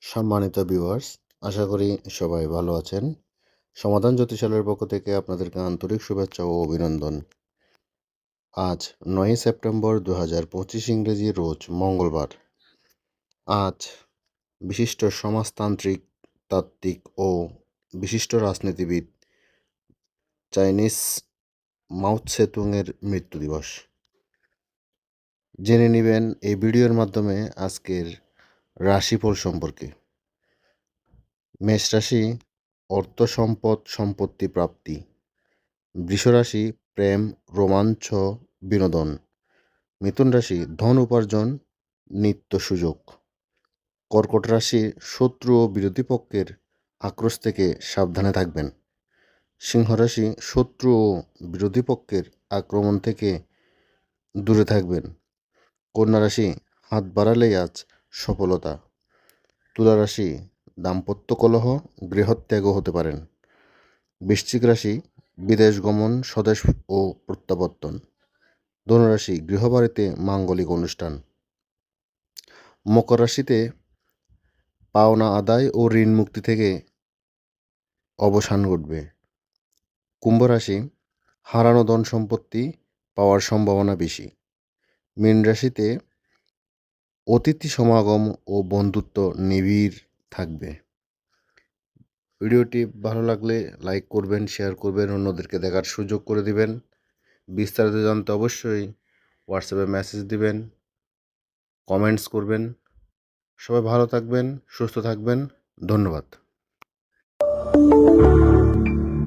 সম্মানিত ভিউয়ার্স, আশা করি সবাই ভালো আছেন। সমাধান জ্যোতিষালয়ের পক্ষ থেকে আপনাদেরকে আন্তরিক শুভেচ্ছা ও অভিনন্দন। আজ ৯ সেপ্টেম্বর ২০২৫ ইংরেজি, রোজ মঙ্গলবার। আজ বিশিষ্ট সমাজতান্ত্রিক, তাত্ত্বিক ও বিশিষ্ট রাজনীতিবিদ চাইনিজ মাও সেতুংয়ের মৃত্যু দিবস। জেনে নেবেন এই ভিডিওর মাধ্যমে আজকের রাশিফল সম্পর্কে। মেষ রাশি, অর্থ সম্পদ সম্পত্তি প্রাপ্তি। বৃষ রাশি, প্রেম রোমাঞ্চ বিনোদন। মিথুন রাশি, ধন উপার্জন নিত্য সুযোগ। কর্কট রাশি, শত্রু ও বিরোধী পক্ষের আক্রোশ থেকে সাবধানে থাকবেন। সিংহ রাশি, শত্রু ও বিরোধী পক্ষের আক্রমণ থেকে দূরে থাকবেন। কন্যা রাশি, হাত বাড়ালেই আজ সফলতা। তুলা রাশি, দাম্পত্য কলহ গৃহত্যাগও হতে পারেন। বৃশ্চিক রাশি, বিদেশ গমন স্বদেশ ও প্রত্যাবর্তন। ধনুরাশি, গৃহবাড়িতে মাঙ্গলিক অনুষ্ঠান। মকর রাশিতে পাওনা আদায় ও ঋণ মুক্তি থেকে অবসান ঘটবে। কুম্ভ রাশি, হারানো ধন সম্পত্তি পাওয়ার সম্ভাবনা বেশি। মীন রাশিতে অতিথি সমাগম ও বন্ধুত্ব নিবিড় থাকবে। ভিডিওটি ভালো লাগলে লাইক করবেন, শেয়ার করবেন, অন্যদেরকে দেখার সুযোগ করে দিবেন। বিস্তারিত জানতে অবশ্যই হোয়াটসঅ্যাপে মেসেজ দিবেন, কমেন্টস করবেন। সবাই ভালো থাকবেন, সুস্থ থাকবেন। ধন্যবাদ।